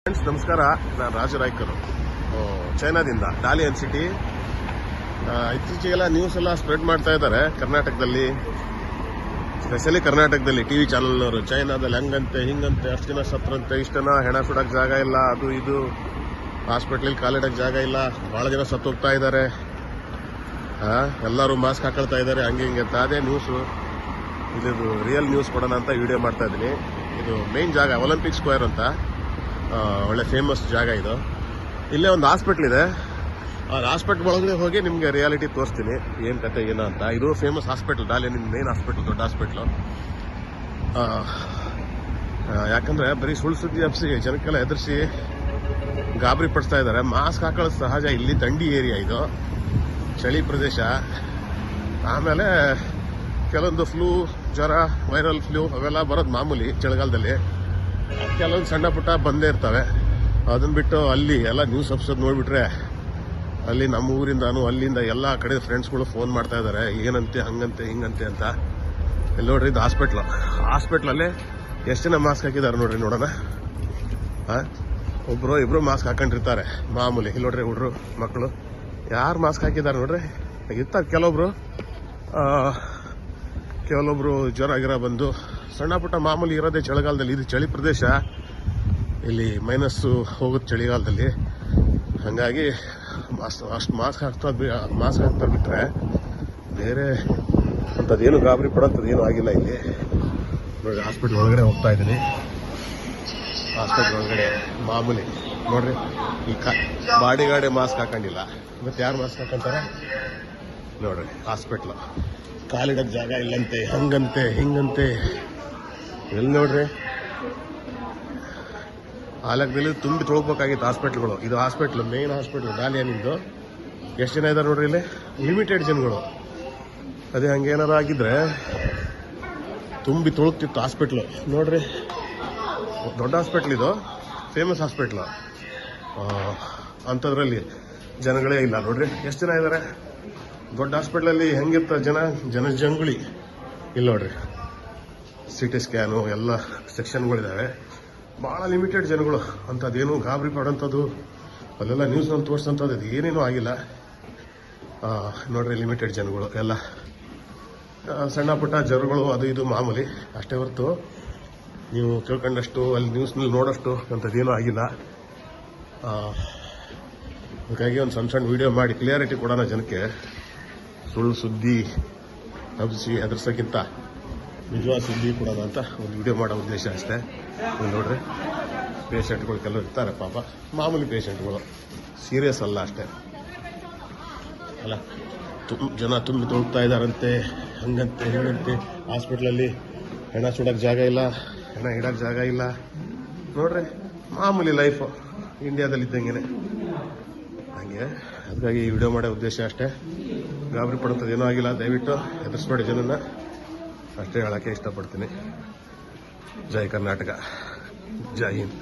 Friends ನಮಸ್ಕಾರ, ನಾನು ರಾಜರಾಯ್ಕರ್ ಚೈನಾದಿಂದ ಡಾಲಿಯನ್ city. ಇತ್ತೀಚೆಗೆಲ್ಲ news ಎಲ್ಲ ಸ್ಪ್ರೆಡ್ ಮಾಡ್ತಾ ಇದ್ದಾರೆ ಕರ್ನಾಟಕದಲ್ಲಿ, ಸ್ಪೆಷಲಿ ಕರ್ನಾಟಕದಲ್ಲಿ ಟಿವಿ ಚಾನಲ್ನವರು. ಚೈನಾದಲ್ಲಿ ಹಂಗಂತೆ ಹಿಂಗಂತೆ, ಅಷ್ಟು ಜನ ಸತ್ರಂತೆ, ಇಷ್ಟು ಜನ ಹೆಣ ಸುಡಕ್ಕೆ ಜಾಗ ಇಲ್ಲ, ಅದು ಇದು ಹಾಸ್ಪಿಟ್ಲಲ್ಲಿ ಕಾಲಿಡಕ್ಕೆ ಜಾಗ ಇಲ್ಲ, ಭಾಳ ಜನ ಸತ್ತೋಗ್ತಾ ಇದ್ದಾರೆ, ಎಲ್ಲರೂ ಮಾಸ್ಕ್ ಹಾಕೊಳ್ತಾ ಇದ್ದಾರೆ, ಹಂಗೆ ಹಿಂಗೆ ಅಂತ. ಅದೇ ನ್ಯೂಸು, ಇದು ರಿಯಲ್ ನ್ಯೂಸ್ ಕೊಡೋಣ ಅಂತ ವಿಡಿಯೋ ಮಾಡ್ತಾ ಇದ್ದೀನಿ. ಇದು ಮೇನ್ ಜಾಗ ಒಲಿಂಪಿಕ್ ಸ್ಕ್ವೇರ್ ಅಂತ, ಒಳ್ಳೆ ಫೇಮಸ್ ಜಾಗ ಇದು. ಇಲ್ಲೇ ಒಂದು ಹಾಸ್ಪಿಟ್ಲ್ ಇದೆ, ಆ ಹಾಸ್ಪಿಟ್ಲ್ ಒಳಗಡೆ ಹೋಗಿ ನಿಮಗೆ ರಿಯಾಲಿಟಿ ತೋರಿಸ್ತೀನಿ ಏನು ಕತೆ ಏನೋ ಅಂತ. ಇದು ಫೇಮಸ್ ಹಾಸ್ಪಿಟ್ಲ್, ಡಾಲಿಯನ್ ಮೇನ್ ಹಾಸ್ಪಿಟ್ಲ್, ದೊಡ್ಡ ಹಾಸ್ಪಿಟ್ಲು. ಯಾಕಂದರೆ ಬರೀ ಸುಳ್ಳು ಸುದ್ದಿ ಹಬ್ಬಿಸಿ ಜನಕ್ಕೆಲ್ಲ ಎದುರಿಸಿ ಗಾಬರಿ ಪಡಿಸ್ತಾ ಇದ್ದಾರೆ. ಮಾಸ್ಕ್ ಹಾಕೊಳ್ಳೋದು ಸಹಜ, ಇಲ್ಲಿ ಥಂಡಿ ಏರಿಯಾ, ಇದು ಚಳಿ ಪ್ರದೇಶ. ಆಮೇಲೆ ಕೆಲವೊಂದು ಫ್ಲೂ, ಜ್ವರ, ವೈರಲ್ ಫ್ಲೂ ಅವೆಲ್ಲ ಬರೋದು ಮಾಮೂಲಿ ಚಳಿಗಾಲದಲ್ಲಿ. ಕೆಲವೊಂದು ಸಣ್ಣ ಪುಟ್ಟ ಬಂದೇ ಇರ್ತವೆ. ಅದನ್ನ ಬಿಟ್ಟು ಅಲ್ಲಿ ಎಲ್ಲ ನ್ಯೂಸ್ ಅಪ್ಸೋದು ನೋಡಿಬಿಟ್ರೆ, ಅಲ್ಲಿ ನಮ್ಮ ಊರಿಂದಾನು ಅಲ್ಲಿಂದ ಎಲ್ಲ ಕಡೆ ಫ್ರೆಂಡ್ಸ್ಗಳು ಫೋನ್ ಮಾಡ್ತಾ ಇದ್ದಾರೆ, ಏನಂತೆ ಹಂಗಂತೆ ಹಿಂಗಂತೆ ಅಂತ. ಇಲ್ಲಿ ನೋಡ್ರಿ, ಇದು ಹಾಸ್ಪಿಟ್ಲಲ್ಲಿ ಎಷ್ಟು ಜನ ಮಾಸ್ಕ್ ಹಾಕಿದ್ದಾರೆ ನೋಡ್ರಿ, ನೋಡೋಣ. ಒಬ್ಬರು ಇಬ್ಬರು ಮಾಸ್ಕ್ ಹಾಕೊಂಡಿರ್ತಾರೆ ಮಾಮೂಲಿ. ಇಲ್ಲಿ ನೋಡ್ರಿ, ಹುಡ್ರು ಮಕ್ಕಳು ಯಾರು ಮಾಸ್ಕ್ ಹಾಕಿದ್ದಾರೆ ನೋಡ್ರಿ. ಇರ್ತಾರೆ ಕೆಲವೊಬ್ರು ಜ್ವರ ಗಿರ ಬಂದು, ಸಣ್ಣ ಪುಟ್ಟ ಮಾಮೂಲಿ ಇರೋದೇ ಚಳಿಗಾಲದಲ್ಲಿ. ಇದು ಚಳಿ ಪ್ರದೇಶ, ಇಲ್ಲಿ ಮೈನಸ್ಸು ಹೋಗುತ್ತೆ ಚಳಿಗಾಲದಲ್ಲಿ. ಹಾಗಾಗಿ ಅಷ್ಟು ಮಾಸ್ಕ್ ಹಾಕ್ತಾ ಬಿಟ್ಟರೆ ಬೇರೆ ಅಂಥದ್ದೇನು ಗಾಬರಿ ಪಡೋಂಥದ್ದು ಏನೂ ಆಗಿಲ್ಲ ಇಲ್ಲಿ. ನೋಡಿ, ಹಾಸ್ಪಿಟ್ಲ್ ಒಳಗಡೆ ಹೋಗ್ತಾ ಇದ್ದೀನಿ. ಹಾಸ್ಪಿಟ್ಲ್ ಒಳಗಡೆ ಮಾಮೂಲಿ ನೋಡ್ರಿ, ಈ ಬಾಡಿಗಾಡೆ ಮಾಸ್ಕ್ ಹಾಕೊಂಡಿಲ್ಲ, ಮತ್ತೆ ಯಾರು ಮಾಸ್ಕ್ ಹಾಕೊಂತಾರೆ ನೋಡ್ರಿ. ಹಾಸ್ಪಿಟ್ಲು ಕಾಲಿಡಕ್ಕೆ ಜಾಗ ಇಲ್ಲಂತೆ, ಹಂಗಂತೆ ಹಿಂಗಂತೆ. ಎಲ್ಲಿ ನೋಡ್ರಿ, ಆಲಕದಲ್ಲಿ ತುಂಬಿ ತೊಳ್ಬೇಕಾಗಿತ್ತು ಹಾಸ್ಪಿಟ್ಲ್ಗಳು. ಇದು ಹಾಸ್ಪಿಟ್ಲು, ಮೇನ್ ಹಾಸ್ಪಿಟ್ಲು ಡಾಲಿಯನ್ನಿಂದು. ಎಷ್ಟು ಜನ ಇದ್ದಾರೆ ನೋಡ್ರಿ ಇಲ್ಲಿ, ಲಿಮಿಟೆಡ್ ಜನಗಳು. ಅದೇ ಹಂಗೇನಾರು ಆಗಿದ್ರೆ ತುಂಬಿ ತೊಳಗ್ತಿತ್ತು ಹಾಸ್ಪಿಟ್ಲು. ನೋಡ್ರಿ, ದೊಡ್ಡ ಹಾಸ್ಪಿಟ್ಲ್ ಇದು, ಫೇಮಸ್ ಹಾಸ್ಪಿಟ್ಲು. ಅಂಥದ್ರಲ್ಲಿ ಜನಗಳೇ ಇಲ್ಲ ನೋಡ್ರಿ, ಎಷ್ಟು ಜನ ಇದ್ದಾರೆ. ದೊಡ್ಡ ಹಾಸ್ಪಿಟ್ಲಲ್ಲಿ ಹೆಂಗಿರ್ತಾರೆ ಜನಜಂಗುಳಿ. ಇಲ್ಲಿ ನೋಡ್ರಿ, ಸಿಟಿ ಸ್ಕ್ಯಾನು ಎಲ್ಲ ಸೆಕ್ಷನ್ಗಳಿದ್ದಾವೆ, ಭಾಳ ಲಿಮಿಟೆಡ್ ಜನಗಳು. ಅಂಥದ್ದೇನು ಗಾಬರಿ ಪಡೋಂಥದ್ದು ಅಲ್ಲೆಲ್ಲ ನ್ಯೂಸ್ನಲ್ಲಿ ತೋರಿಸೋಂಥದ್ದು ಇದು ಏನೇನೂ ಆಗಿಲ್ಲ. ನೋಡ್ರಿ, ಲಿಮಿಟೆಡ್ ಜನಗಳು ಎಲ್ಲ, ಸಣ್ಣ ಪುಟ್ಟ ಜ್ವರಗಳು ಅದು ಇದು ಮಾಮೂಲಿ ಅಷ್ಟೇ ಹೊರತು ನೀವು ತಿಳ್ಕೊಂಡಷ್ಟು ಅಲ್ಲಿ ನ್ಯೂಸ್ನಲ್ಲಿ ನೋಡೋಷ್ಟು ಅಂಥದ್ದೇನೂ ಆಗಿಲ್ಲ. ಹಾಗಾಗಿ ಒಂದು ಸಣ್ಣ ವೀಡಿಯೋ ಮಾಡಿ ಕ್ಲಿಯಾರಿಟಿ ಕೊಡೋಣ ಜನಕ್ಕೆ. ಸುಳ್ಳು ಸುದ್ದಿ ಹಬ್ಬಿಸಿ ಹೆದರ್ಸೋಕ್ಕಿಂತ ನಿಜವಾದ ಸುದ್ದಿ ಕೊಡೋಣ ಅಂತ ಒಂದು ವಿಡಿಯೋ ಮಾಡೋ ಉದ್ದೇಶ ಅಷ್ಟೇ. ನೀವು ನೋಡ್ರಿ, ಪೇಷಂಟ್ಗಳು ಕೆಲವರು ಇರ್ತಾರೆ ಪಾಪ, ಮಾಮೂಲಿ ಪೇಷಂಟ್ಗಳು, ಸೀರಿಯಸ್ ಅಲ್ಲ ಅಷ್ಟೇ ಅಲ್ಲ. ಜನ ತುಂಬಿ ತೊಳ್ತಾ ಇದ್ದಾರಂತೆ, ಹಂಗಂತೆ ಹಿಂಗಂತೆ. ಹಾಸ್ಪಿಟ್ಲಲ್ಲಿ ಹೆಣ ಸುಡೋಕ್ಕೆ ಜಾಗ ಇಲ್ಲ, ಹೆಣ ಇಡೋಕ್ಕೆ ಜಾಗ ಇಲ್ಲ. ನೋಡ್ರಿ, ಮಾಮೂಲಿ ಲೈಫು ಇಂಡಿಯಾದಲ್ಲಿ ಇದ್ದಂಗೆ ಹಂಗೆ. ಅದಕ್ಕಾಗಿ ಈ ವಿಡಿಯೋ ಮಾಡೋ ಉದ್ದೇಶ ಅಷ್ಟೇ. ಗಾಬರಿ ಪಡುತ್ತದೆ ಏನೂ ಆಗಿಲ್ಲ, ದಯವಿಟ್ಟು ಹೆದರ್ಸ್ಬೇಡಿ ಜನನ, ಅಷ್ಟೇ ಹೇಳೋಕ್ಕೆ ಇಷ್ಟಪಡ್ತೀನಿ. ಜೈ ಕರ್ನಾಟಕ, ಜೈ ಹಿಂದ್.